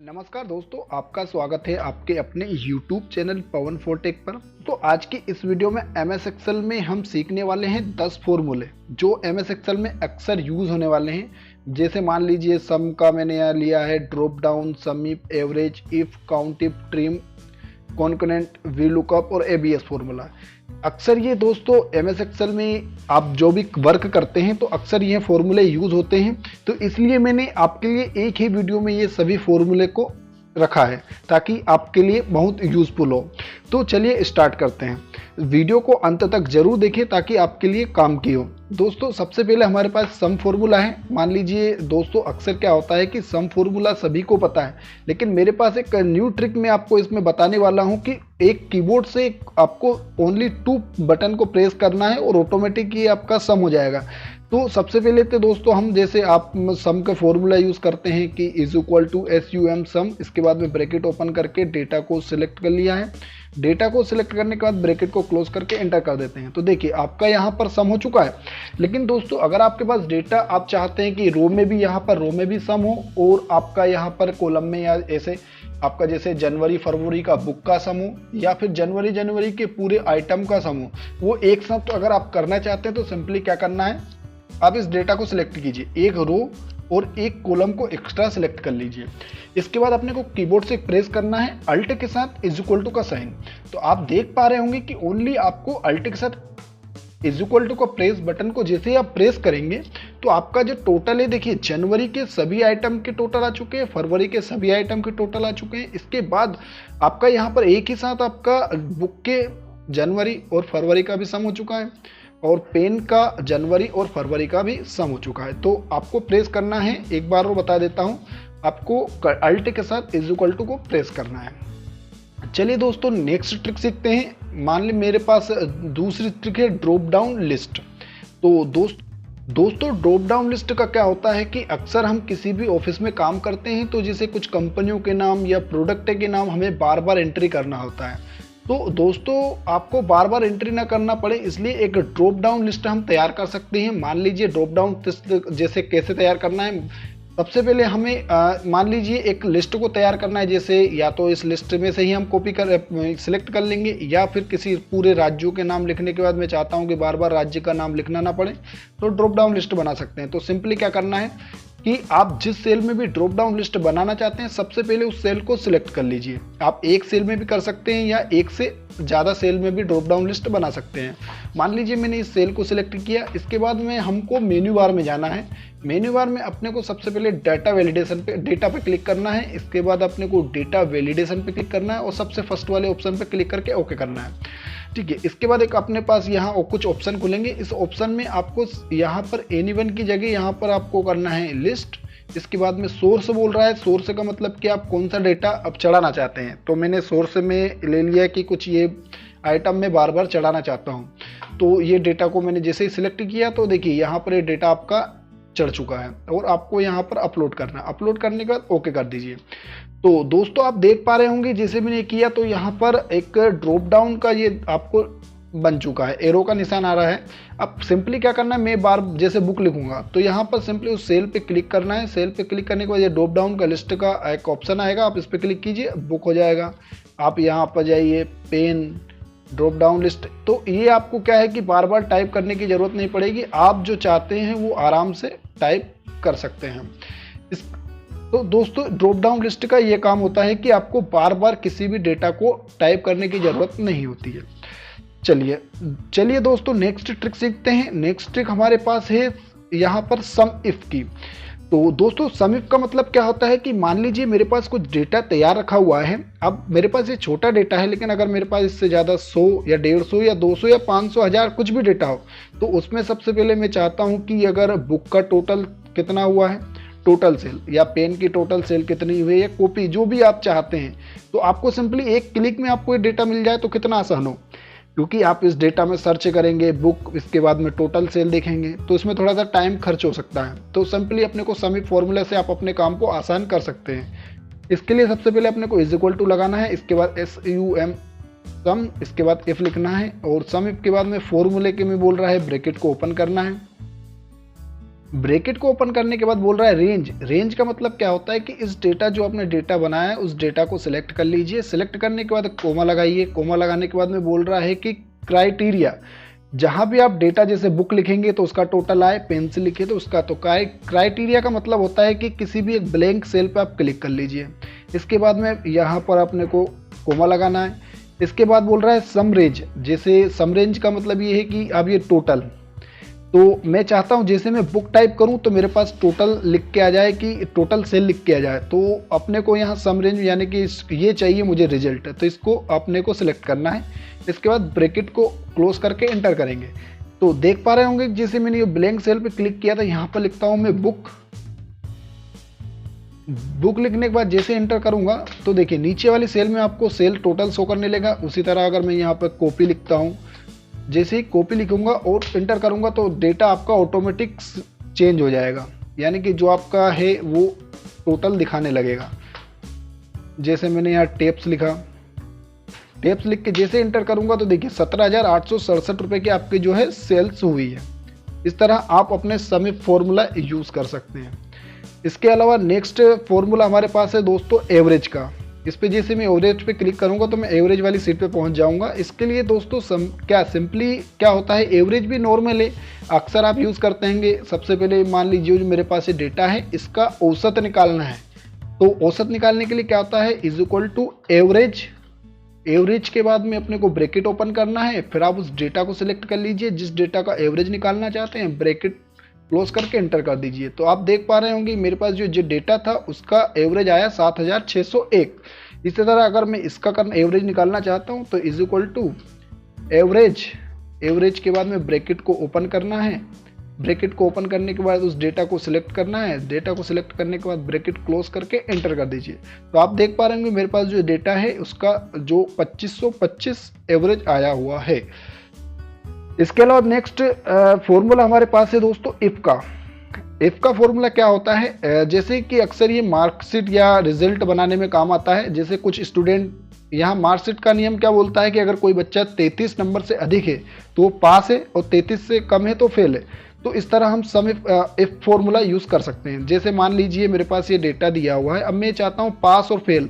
नमस्कार दोस्तों, आपका स्वागत है आपके अपने YouTube चैनल पवन फोरटेक पर। तो आज की इस वीडियो में MS एक्सेल में हम सीखने वाले हैं 10 फॉर्मूले जो MS एक्सेल में अक्सर यूज़ होने वाले हैं। जैसे मान लीजिए सम का मैंने यहाँ लिया है, drop down, sum if, average, if, count if, trim, concatenate, V lookup और ABS फॉर्मूला। अक्सर ये दोस्तों MS एक्सेल में आप जो भी वर्क करते हैं तो अक्सर ये फॉर्मूले यूज़ होते हैं, तो इसलिए मैंने आपके लिए एक ही वीडियो में ये सभी फॉर्मूले को रखा है ताकि आपके लिए बहुत यूज़फुल हो। तो चलिए स्टार्ट करते हैं। वीडियो को अंत तक जरूर देखें ताकि आपके लिए काम की हो। दोस्तों सबसे पहले हमारे पास सम फॉर्मूला है। मान लीजिए दोस्तों अक्सर क्या होता है कि सम फॉर्मूला सभी को पता है, लेकिन मेरे पास एक न्यू ट्रिक मैं आपको इसमें बताने वाला हूं कि एक कीबोर्ड से आपको ओनली 2 बटन को प्रेस करना है और ऑटोमेटिक ये आपका सम हो जाएगा। तो सबसे पहले तो दोस्तों हम जैसे आप सम का फॉर्मूला यूज़ करते हैं कि इज इक्वल टू SUM सम, इसके बाद में ब्रैकेट ओपन करके डेटा को सिलेक्ट कर लिया है। डेटा को सिलेक्ट करने के बाद ब्रैकेट को क्लोज करके एंटर कर देते हैं। तो देखिए आपका यहाँ पर सम हो चुका है। लेकिन दोस्तों अगर आपके पास डेटा आप चाहते हैं कि रो में भी यहाँ पर रो में भी सम हो और आपका यहाँ पर कॉलम में या ऐसे आपका जैसे जनवरी फरवरी का बुक का सम हो या फिर जनवरी के पूरे आइटम का सम हो, वो एक साथ तो अगर आप करना चाहते हैं तो सिंपली क्या करना है, आप इस डेटा को सिलेक्ट कीजिए, एक रो और एक कॉलम को एक्स्ट्रा सिलेक्ट कर लीजिए। इसके बाद अपने को कीबोर्ड से प्रेस करना है अल्ट के साथ इज इक्वल टू का साइन। तो आप देख पा रहे होंगे कि ओनली आपको अल्ट के साथ इज इक्वल टू का प्रेस बटन को जैसे ही आप प्रेस करेंगे तो आपका जो टोटल है, देखिए जनवरी के सभी आइटम के टोटल आ चुके हैं, फरवरी के सभी आइटम के टोटल आ चुके हैं। इसके बाद आपका यहाँ पर एक ही साथ आपका बुक के जनवरी और फरवरी का भी सम हो चुका है और पेन का जनवरी और फरवरी का भी सम हो चुका है। तो आपको प्रेस करना है, एक बार और बता देता हूं, आपको अल्ट के साथ इज इक्वल टू को प्रेस करना है। चलिए दोस्तों नेक्स्ट ट्रिक सीखते हैं। मान ली मेरे पास दूसरी ट्रिक है ड्रॉप डाउन लिस्ट। तो दोस्तों ड्रॉप डाउन लिस्ट का क्या होता है कि अक्सर हम किसी भी ऑफिस में काम करते हैं तो जैसे कुछ कंपनियों के नाम या प्रोडक्ट के नाम हमें बार बार एंट्री करना होता है। तो दोस्तों आपको बार बार एंट्री ना करना पड़े इसलिए एक ड्रॉप डाउन लिस्ट हम तैयार कर सकते हैं। मान लीजिए ड्रॉप डाउन लिस्ट जैसे कैसे तैयार करना है, सबसे पहले हमें मान लीजिए एक लिस्ट को तैयार करना है। जैसे या तो इस लिस्ट में से ही हम कॉपी कर सिलेक्ट कर लेंगे या फिर किसी पूरे राज्यों के नाम लिखने के बाद मैं चाहता हूं कि बार बार राज्य का नाम लिखना ना पड़े तो ड्रॉप डाउन लिस्ट बना सकते हैं। तो सिंपली क्या करना है कि आप जिस सेल में भी ड्रॉप डाउन लिस्ट बनाना चाहते हैं सबसे पहले उस सेल को सिलेक्ट कर लीजिए। आप एक सेल में भी कर सकते हैं या एक से ज़्यादा सेल में भी ड्रॉप डाउन लिस्ट बना सकते हैं। मान लीजिए मैंने इस सेल को सिलेक्ट किया, इसके बाद में हमको मेन्यू बार में जाना है। मेन्यू बार में अपने को सबसे पहले डेटा पे क्लिक करना है। इसके बाद अपने को डेटा वैलिडेशन पे क्लिक करना है और सबसे फर्स्ट वाले ऑप्शन पे क्लिक करके ओके करना है। ठीक है, इसके बाद एक अपने पास यहाँ और कुछ ऑप्शन खुलेंगे। इस ऑप्शन में आपको यहाँ पर एनीवन की जगह यहाँ पर आपको करना है लिस्ट। इसके बाद में सोर्स बोल रहा है। सोर्स का मतलब कि आप कौन सा डेटा अब चढ़ाना चाहते हैं। तो मैंने सोर्स में ले लिया कि कुछ ये आइटम में बार बार चढ़ाना चाहता हूँ। तो ये डेटा को मैंने जैसे ही सिलेक्ट किया तो देखिए यहाँ पर ये डेटा आपका चढ़ चुका है और आपको यहाँ पर अपलोड करना है। अपलोड करने के बाद ओके कर दीजिए। तो दोस्तों आप देख पा रहे होंगे जैसे मैंने किया तो यहाँ पर एक ड्रॉप डाउन का ये आपको बन चुका है, एरो का निशान आ रहा है। अब सिंपली क्या करना है, मैं बार जैसे बुक लिखूंगा तो यहाँ पर सिंपली उस सेल पे क्लिक करना है। सेल पे क्लिक करने के बाद ये ड्रॉप डाउन का लिस्ट का एक ऑप्शन आएगा, आप इस पे क्लिक कीजिए, बुक हो जाएगा। आप यहाँ पर जाइए पेन ड्रॉप डाउन लिस्ट। तो ये आपको क्या है कि बार बार टाइप करने की जरूरत नहीं पड़ेगी, आप जो चाहते हैं वो आराम से टाइप कर सकते हैं। तो दोस्तों ड्रॉप डाउन लिस्ट का ये काम होता है कि आपको बार बार किसी भी डेटा को टाइप करने की जरूरत नहीं होती है। चलिए दोस्तों नेक्स्ट ट्रिक सीखते हैं। नेक्स्ट ट्रिक हमारे पास है यहाँ पर सम इफ की। तो दोस्तों सम इफ का मतलब क्या होता है कि मान लीजिए मेरे पास कुछ डेटा तैयार रखा हुआ है। अब मेरे पास ये छोटा डेटा है, लेकिन अगर मेरे पास इससे ज़्यादा 100 या 150 या 200 या 500 1000 कुछ भी डेटा हो तो उसमें सबसे पहले मैं चाहता हूँ कि अगर बुक का टोटल कितना हुआ है, टोटल सेल, या पेन की टोटल सेल कितनी हुई है, या कॉपी, जो भी आप चाहते हैं, तो आपको सिंपली एक क्लिक में आपको ये डेटा मिल जाए तो कितना आसान हो। क्योंकि आप इस डेटा में सर्च करेंगे बुक, इसके बाद में टोटल सेल देखेंगे तो इसमें थोड़ा सा टाइम खर्च हो सकता है। तो सिंपली अपने को सम इफ फॉर्मूला से आप अपने काम को आसान कर सकते हैं। इसके लिए सबसे पहले अपने को इज इक्वल टू लगाना है, इसके बाद SUM सम, इसके बाद इफ लिखना है और सम इफ के बाद में फॉर्मूले के में बोल रहा है ब्रैकेट को ओपन करना है। ब्रैकेट को ओपन करने के बाद बोल रहा है रेंज। रेंज का मतलब क्या होता है कि इस डेटा जो आपने डेटा बनाया है उस डेटा को सिलेक्ट कर लीजिए। सिलेक्ट करने के बाद कोमा लगाइए। कोमा लगाने के बाद में बोल रहा है कि क्राइटेरिया, जहां भी आप डेटा जैसे बुक लिखेंगे तो उसका टोटल आए, पेन से लिखे तो उसका। तो क्राइटेरिया का मतलब होता है कि किसी भी एक ब्लैंक सेल पे आप क्लिक कर लीजिए। इसके बाद में यहाँ पर अपने को कोमा लगाना है। इसके बाद बोल रहा है सम रेंज। जैसे सम रेंज का मतलब ये है कि अब ये टोटल, तो मैं चाहता हूं जैसे मैं बुक टाइप करूं तो मेरे पास टोटल लिख के आ जाए, कि टोटल सेल लिख के आ जाए। तो अपने को यहाँ सम रेंज यानी कि ये चाहिए मुझे रिजल्ट, तो इसको अपने को सिलेक्ट करना है। इसके बाद ब्रैकेट को क्लोज करके एंटर करेंगे। तो देख पा रहे होंगे जैसे मैंने ये ब्लैंक सेल पे क्लिक किया था, यहाँ पर लिखता हूँ मैं बुक। बुक लिखने के बाद जैसे एंटर करूंगा तो देखिए नीचे वाली सेल में आपको सेल टोटल शो करने लगेगा। उसी तरह अगर मैं यहाँ पर कॉपी लिखता हूँ, जैसे ही कॉपी लिखूंगा और एंटर करूंगा तो डेटा आपका ऑटोमेटिक चेंज हो जाएगा, यानी कि जो आपका है वो टोटल दिखाने लगेगा। जैसे मैंने यहाँ टेप्स लिखा, टेप्स लिख के जैसे एंटर करूंगा तो देखिए 17,867 रुपये की आपकी जो है सेल्स हुई है। इस तरह आप अपने समी फॉर्मूला यूज कर सकते हैं। इसके अलावा नेक्स्ट फॉर्मूला हमारे पास है दोस्तों एवरेज का। इस पे जैसे मैं एवरेज पे क्लिक करूंगा तो मैं एवरेज वाली सीट पे पहुंच जाऊंगा। इसके लिए दोस्तों सिंपली क्या होता है, एवरेज भी नॉर्मल है, अक्सर आप यूज़ करते होंगे। सबसे पहले मान लीजिए जो मेरे पास ये डेटा है इसका औसत निकालना है। तो औसत निकालने के लिए क्या होता है, is equal to average. Average के बाद में अपने को ब्रैकेट ओपन करना है, फिर आप उस डेटा को सिलेक्ट कर लीजिए जिस डेटा का एवरेज निकालना चाहते हैं, ब्रैकेट क्लोज करके एंटर कर दीजिए। तो आप देख पा रहे होंगे मेरे पास जो डेटा था उसका एवरेज आया 7,601। इसी तरह अगर मैं इसका एवरेज निकालना चाहता हूं तो is equal to average. Average के बाद में ब्रैकेट को ओपन करना है। ब्रैकेट को ओपन करने के बाद उस डेटा को सिलेक्ट करना है। डेटा को सिलेक्ट करने के बाद ब्रैकेट क्लोज करके एंटर कर दीजिए। तो आप देख पा रहे होंगे मेरे पास जो डेटा है उसका जो 2525 एवरेज आया हुआ है। इसके अलावा नेक्स्ट फॉर्मूला हमारे पास है दोस्तों इफ का। इफ का फॉर्मूला क्या होता है, जैसे कि अक्सर ये मार्कशीट या रिजल्ट बनाने में काम आता है। जैसे कुछ स्टूडेंट, यहाँ मार्कशीट का नियम क्या बोलता है कि अगर कोई बच्चा 33 नंबर से अधिक है तो वो पास है और 33 से कम है तो फेल है। तो इस तरह हम सम इफ फॉर्मूला यूज कर सकते हैं। जैसे मान लीजिए मेरे पास ये डेटा दिया हुआ है, अब मैं चाहता हूँ पास और फेल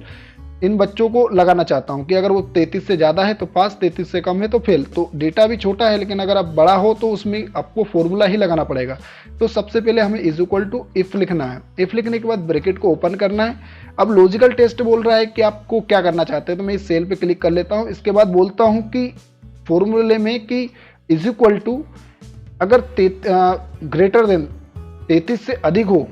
इन बच्चों को लगाना चाहता हूं कि अगर वो 33 से ज़्यादा है तो पास, 33 से कम है तो फेल। तो डेटा भी छोटा है लेकिन अगर आप बड़ा हो तो उसमें आपको फॉर्मूला ही लगाना पड़ेगा। तो सबसे पहले हमें इज इक्वल टू इफ लिखना है। इफ लिखने के बाद ब्रैकेट को ओपन करना है। अब लॉजिकल टेस्ट बोल रहा है कि आपको क्या करना चाहते हैं, तो मैं इस सेल पर क्लिक कर लेता हूँ। इसके बाद बोलता हूँ कि फॉर्मूले में कि इज इक्वल टू अगर ग्रेटर देन 33 से अधिक हो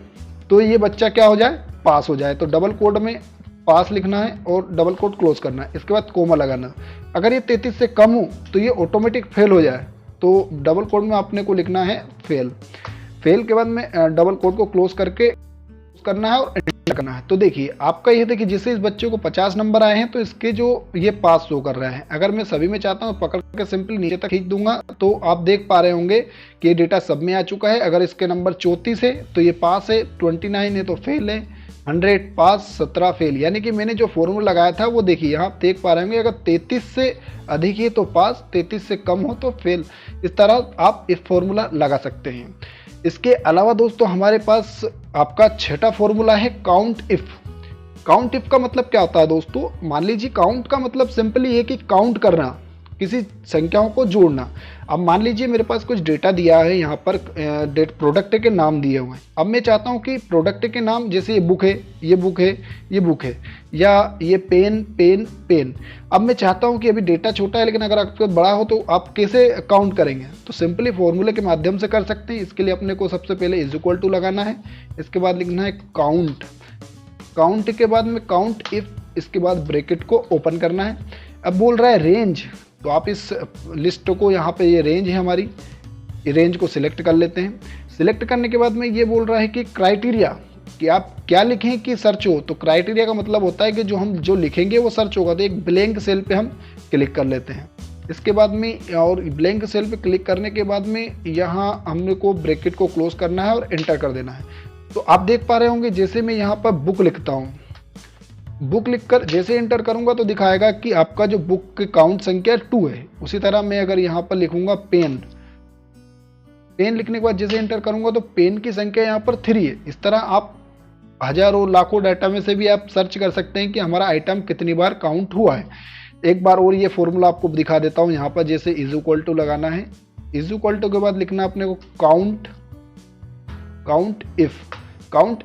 तो ये बच्चा क्या हो जाए, पास हो जाए। तो डबल कोड में पास लिखना है और डबल कोट क्लोज करना है। इसके बाद कोमा लगाना। अगर ये 33 से कम हो तो ये ऑटोमेटिक फेल हो जाए, तो डबल कोट में आपने को लिखना है फेल। फेल के बाद में डबल कोट को क्लोज करके करना है और एंटर करना है। तो देखिए आपका ये देखिए जिससे इस बच्चे को 50 नंबर आए हैं तो इसके जो ये पास शो कर रहा है। अगर मैं सभी में चाहता हूँ पकड़ के सिंपली नीचे तक खींच दूंगा तो आप देख पा रहे होंगे कि ये डेटा सब में आ चुका है। अगर इसके नंबर 34 है तो ये पास है, 29 है तो फेल है, 100 पास, 17 फेल। यानी कि मैंने जो फॉर्मूला लगाया था वो देखिए यहाँ देख पा रहे होंगे, अगर 33 से अधिक है तो पास, 33 से कम हो तो फेल। इस तरह आप इस फॉर्मूला लगा सकते हैं। इसके अलावा दोस्तों हमारे पास आपका छठा फॉर्मूला है काउंट इफ। काउंट इफ का मतलब क्या होता है दोस्तों, मान लीजिए काउंट का मतलब सिंपली है कि काउंट करना, किसी संख्याओं को जोड़ना। अब मान लीजिए मेरे पास कुछ डेटा दिया है, यहाँ पर प्रोडक्ट के नाम दिए हुए हैं। अब मैं चाहता हूँ कि प्रोडक्ट के नाम, जैसे ये बुक है, ये बुक है, ये बुक है, या ये पेन पेन पेन। अब मैं चाहता हूँ कि अभी डेटा छोटा है लेकिन अगर आपके पास बड़ा हो तो आप कैसे काउंट करेंगे, तो सिंपली फॉर्मूले के माध्यम से कर सकते हैं। इसके लिए अपने को सबसे पहले इज इक्वल टू लगाना है। इसके बाद लिखना है काउंट। काउंट के बाद में काउंट इफ, इसके बाद ब्रैकेट को ओपन करना है। अब बोल रहा है रेंज, तो आप इस लिस्ट को, यहाँ पे ये रेंज है हमारी, ये रेंज को सिलेक्ट कर लेते हैं। सिलेक्ट करने के बाद में ये बोल रहा है कि क्राइटेरिया, कि आप क्या लिखें कि सर्च हो। तो क्राइटेरिया का मतलब होता है कि जो लिखेंगे वो सर्च होगा। तो एक ब्लैंक सेल पे हम क्लिक कर लेते हैं। इसके बाद में और ब्लैंक सेल पे क्लिक करने के बाद में यहाँ हमने को ब्रैकेट को क्लोज करना है और एंटर कर देना है। तो आप देख पा रहे होंगे जैसे मैं यहाँ पर बुक लिखता हूँ, बुक लिखकर जैसे एंटर करूंगा तो दिखाएगा कि आपका जो बुक की काउंट संख्या 2 है। उसी तरह मैं अगर यहाँ पर लिखूंगा पेन, पेन लिखने के बाद जैसे एंटर करूंगा तो पेन की संख्या यहाँ पर 3 है। इस तरह आप हजारों लाखों डाटा में से भी आप सर्च कर सकते हैं कि हमारा आइटम कितनी बार काउंट हुआ है। एक बार और ये फॉर्मूला आपको दिखा देता हूँ। यहाँ पर जैसे इज इक्वल टू लगाना है, इज इक्वल टू के बाद लिखना अपने को काउंट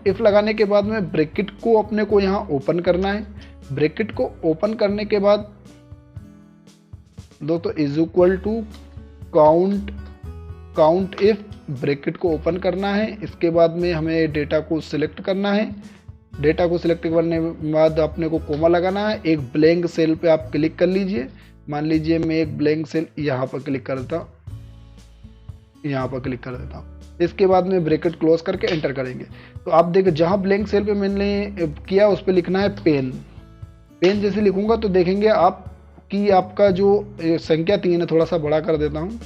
इफ लगाने के बाद में ब्रैकेट को अपने को यहाँ ओपन करना है। ब्रैकेट को ओपन करने के बाद दोस्तों is equal to count if bracket को ओपन करना है। इसके बाद में हमें डेटा को सिलेक्ट करना है। डेटा को सिलेक्ट करने के बाद अपने को कोमा लगाना है। एक ब्लैंक सेल पे आप क्लिक कर लीजिए। मान लीजिए मैं एक ब्लैंक सेल यहाँ पर क्लिक करता हूँ, यहाँ पर क्लिक कर देता हूँ। इसके बाद में ब्रैकेट क्लोज करके एंटर करेंगे तो आप देखिए जहाँ ब्लैंक सेल पे मैंने किया उस पर लिखना है पेन। जैसे लिखूंगा तो देखेंगे आप कि आपका जो संख्या 3 है, थोड़ा सा बड़ा कर देता हूँ,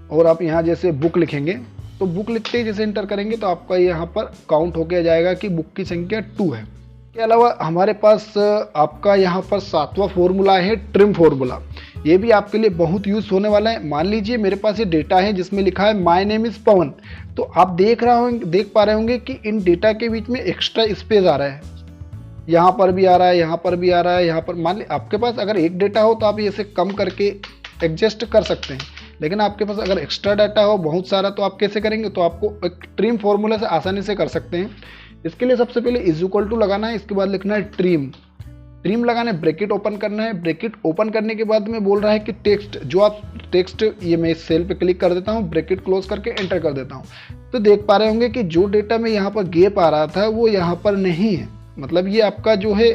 और आप यहाँ जैसे बुक लिखेंगे तो बुक लिखते ही जैसे एंटर करेंगे तो आपका यहाँ पर काउंट होके जाएगा कि बुक की संख्या 2 है। के अलावा हमारे पास आपका यहाँ पर 7वां फॉर्मूला है ट्रिम फॉर्मूला। ये भी आपके लिए बहुत यूज होने वाला है। मान लीजिए मेरे पास ये डेटा है जिसमें लिखा है माय नेम इज पवन, तो आप देख पा रहे होंगे कि इन डेटा के बीच में एक्स्ट्रा स्पेस आ रहा है, यहाँ पर भी आ रहा है, यहाँ पर भी आ रहा है, यहाँ पर। मान लीजिए आपके पास अगर एक डेटा हो तो आप इसे कम करके एडजस्ट कर सकते हैं, लेकिन आपके पास अगर एक्स्ट्रा डाटा हो बहुत सारा तो आप कैसे करेंगे, तो आपको एक ट्रिम फॉर्मूला से आसानी से कर सकते हैं। इसके लिए सबसे पहले इज इक्वल टू लगाना है, इसके बाद लिखना है ट्रिम लगाना है, ब्रैकेट ओपन करना है। ब्रैकेट ओपन करने के बाद में बोल रहा है कि टेक्स्ट, जो आप टेक्स्ट, ये मैं इस सेल पे क्लिक कर देता हूँ, ब्रैकेट क्लोज करके एंटर कर देता हूँ। तो देख पा रहे होंगे कि जो डेटा में यहाँ पर गैप आ रहा था वो यहाँ पर नहीं है, मतलब ये आपका जो है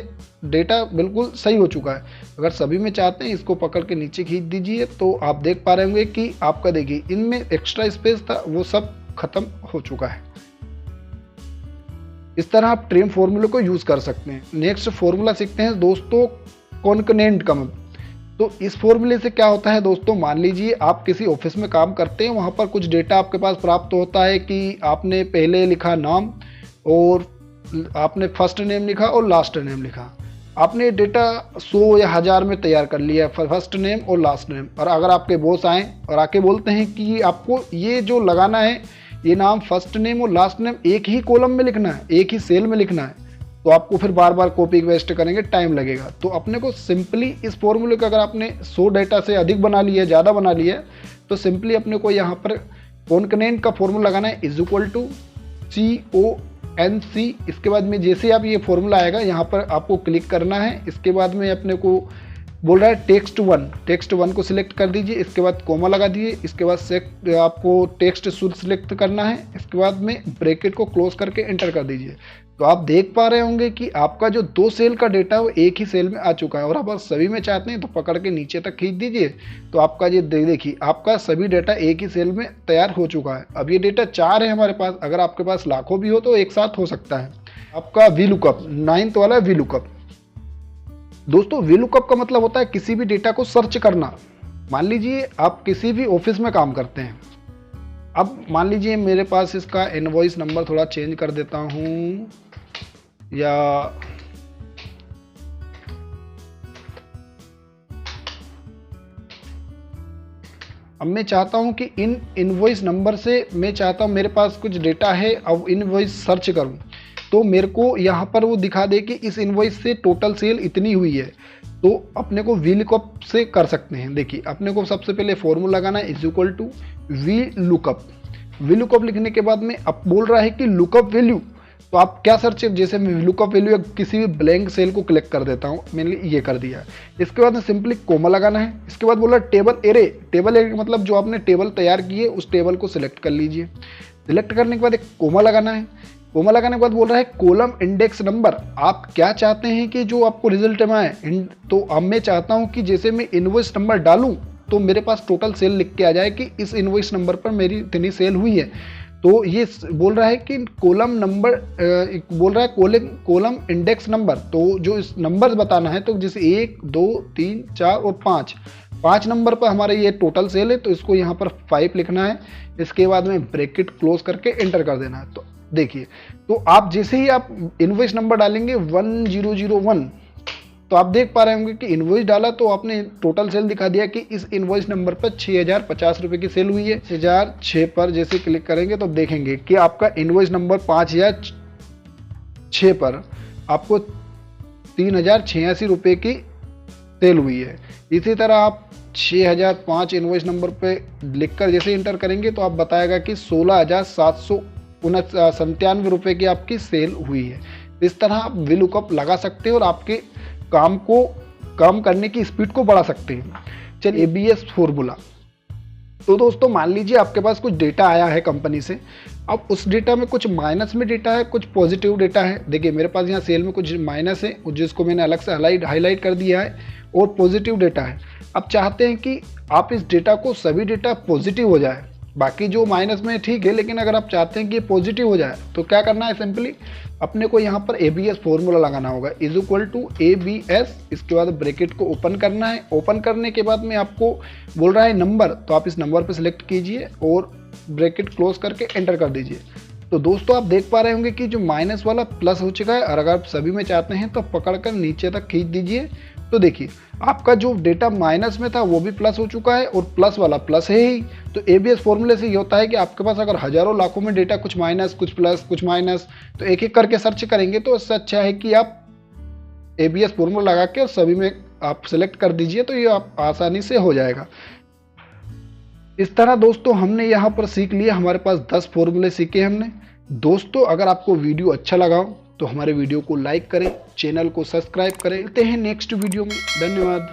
डेटा बिल्कुल सही हो चुका है। अगर सभी में चाहते हैं इसको पकड़ के नीचे खींच दीजिए तो आप देख पा रहे होंगे कि आपका देखिए इनमें एक्स्ट्रा स्पेस था वो सब खत्म हो चुका है। इस तरह आप ट्रिम फॉर्मूले को यूज कर सकते हैं। नेक्स्ट फॉर्मूला सीखते हैं दोस्तों कॉन्कनेंट का। तो इस फॉर्मूले से क्या होता है दोस्तों, मान लीजिए आप किसी ऑफिस में काम करते हैं, वहां पर कुछ डेटा आपके पास प्राप्त होता है कि आपने पहले लिखा नाम और आपने फर्स्ट नेम लिखा और लास्ट नेम लिखा। आपने डेटा 100 या 1000 में तैयार कर लिया फर्स्ट नेम और लास्ट नेम, और अगर आपके बॉस आए और आके बोलते हैं कि आपको ये जो लगाना है, ये नाम फर्स्ट नेम और लास्ट नेम एक ही कॉलम में लिखना है, एक ही सेल में लिखना है, तो आपको फिर बार बार कॉपी पेस्ट करेंगे, टाइम लगेगा। तो अपने को सिंपली इस फॉर्मूले का अगर आपने 100 डेटा से अधिक बना लिया, ज़्यादा बना लिया, तो सिंपली अपने को यहाँ पर कॉन्कनेंट का फॉर्मूला लगाना है, इज इक्वल टू CONC। इसके बाद में जैसे आप ये फॉर्मूला आएगा यहाँ पर आपको क्लिक करना है। इसके बाद में अपने को बोल रहा है टेक्स्ट वन को सिलेक्ट कर दीजिए, इसके बाद कोमा लगा दीजिए, इसके बाद आपको टेक्स्ट शुद्ध सिलेक्ट करना है, इसके बाद में ब्रैकेट को क्लोज करके एंटर कर दीजिए। तो आप देख पा रहे होंगे कि आपका जो 2 सेल का डेटा है वो एक ही सेल में आ चुका है। और आप सभी में चाहते हैं तो पकड़ के नीचे तक खींच दीजिए, तो आपका ये देखिए आपका सभी डेटा एक ही सेल में तैयार हो चुका है। अब ये डेटा 4 है हमारे पास, अगर आपके पास लाखों भी हो तो एक साथ हो सकता है। आपका VLOOKUP 9th वाला VLOOKUP। दोस्तों VLOOKUP का मतलब होता है किसी भी डेटा को सर्च करना। मान लीजिए आप किसी भी ऑफिस में काम करते हैं, अब मान लीजिए मेरे पास इसका इनवॉइस नंबर थोड़ा चेंज कर देता हूँ, या अब मैं चाहता हूं कि इन इनवॉइस नंबर से मैं चाहता हूं मेरे पास कुछ डेटा है, अब इनवॉइस सर्च करूं तो मेरे को यहाँ पर वो दिखा दे कि इस इनवॉइस से टोटल सेल इतनी हुई है। तो अपने को VLOOKUP से कर सकते हैं। देखिए अपने को सबसे पहले फॉर्मूला लगाना है, इज इक्वल टू VLOOKUP लिखने के बाद में अब बोल रहा है कि लुकअप वैल्यू। तो आप क्या सर्च, जैसे मैं VLOOKUP वैल्यू किसी भी ब्लैंक सेल को क्लिक कर देता हूँ, मैंने ये कर दिया। इसके बाद में सिंपली कोमा लगाना है। इसके बाद बोला टेबल एरे मतलब जो आपने टेबल तैयार की है उस टेबल को सिलेक्ट कर लीजिए। सिलेक्ट करने के बाद एक कोमा लगाना है। कोमा लगाने के बाद बोल रहा है कॉलम इंडेक्स नंबर। आप क्या चाहते हैं कि जो आपको रिजल्ट में आए, तो अब मैं चाहता हूं कि जैसे मैं इनवॉइस नंबर डालूं तो मेरे पास टोटल सेल लिख के आ जाए कि इस इनवॉइस नंबर पर मेरी इतनी सेल हुई है। तो ये बोल रहा है कि कॉलम नंबर, बोल रहा है कॉलम इंडेक्स नंबर। तो जो इस नंबर बताना है, तो जैसे 1 2 3 4 और 5 नंबर पर हमारे ये टोटल सेल है, तो इसको यहाँ पर 5 लिखना है। इसके बाद में ब्रैकेट क्लोज करके एंटर कर देना है। तो देखिए, तो आप जैसे ही आप इनवॉइस नंबर डालेंगे 1001, तो आप देख पा रहे होंगे कि इनवॉइस डाला तो आपने टोटल सेल दिखा दिया कि इस इनवॉइस नंबर पर 6050 रुपये की सेल हुई है। 6006 पर जैसे क्लिक करेंगे तो देखेंगे कि आपका इनवॉइस नंबर 5006 पर आपको 3086 रुपये की सेल हुई है। इसी तरह आप 6005 इनवॉइस नंबर पे लिखकर जैसे इंटर करेंगे तो आप बताएगा कि 16,797 रुपये की आपकी सेल हुई है। इस तरह आप VLOOKUP लगा सकते हैं और आपके काम को काम करने की स्पीड को बढ़ा सकते हैं। चलिए ABS फॉर्मूला। तो दोस्तों मान लीजिए आपके पास कुछ डेटा आया है कंपनी से, अब उस डेटा में कुछ माइनस में डेटा है, कुछ पॉजिटिव डेटा है। देखिए मेरे पास यहाँ सेल में कुछ माइनस है जिसको मैंने अलग से हाईलाइट कर दिया है, और पॉजिटिव डेटा है। अब चाहते हैं कि आप इस डेटा को सभी डेटा पॉजिटिव हो जाए, बाकी जो माइनस में ठीक है, लेकिन अगर आप चाहते हैं कि ये पॉजिटिव हो जाए तो क्या करना है, सिंपली अपने को यहाँ पर ABS फॉर्मूला लगाना होगा, =ABS। इसके बाद ब्रैकेट को ओपन करना है। ओपन करने के बाद में आपको बोल रहा है नंबर, तो आप इस नंबर पर सिलेक्ट कीजिए और ब्रैकेट क्लोज करके एंटर कर दीजिए। तो दोस्तों आप देख पा रहे होंगे कि जो माइनस वाला प्लस हो चुका है, और अगर आप सभी में चाहते हैं तो पकड़कर नीचे तक खींच दीजिए। तो देखिए आपका जो डेटा माइनस में था वो भी प्लस हो चुका है, और प्लस वाला प्लस है ही। तो ABS फॉर्मूले से ये होता है कि आपके पास अगर हजारों लाखों में डेटा कुछ माइनस कुछ प्लस कुछ माइनस, तो एक एक करके सर्च करेंगे तो इससे अच्छा है कि आप ABS फॉर्मूला लगा के और सभी में आप सेलेक्ट कर दीजिए, तो ये आप आसानी से हो जाएगा। इस तरह दोस्तों हमने यहाँ पर सीख लिया, हमारे पास 10 फॉर्मूले सीखे हमने। दोस्तों अगर आपको वीडियो अच्छा लगा हो तो हमारे वीडियो को लाइक करें, चैनल को सब्सक्राइब करें। मिलते हैं नेक्स्ट वीडियो में। धन्यवाद।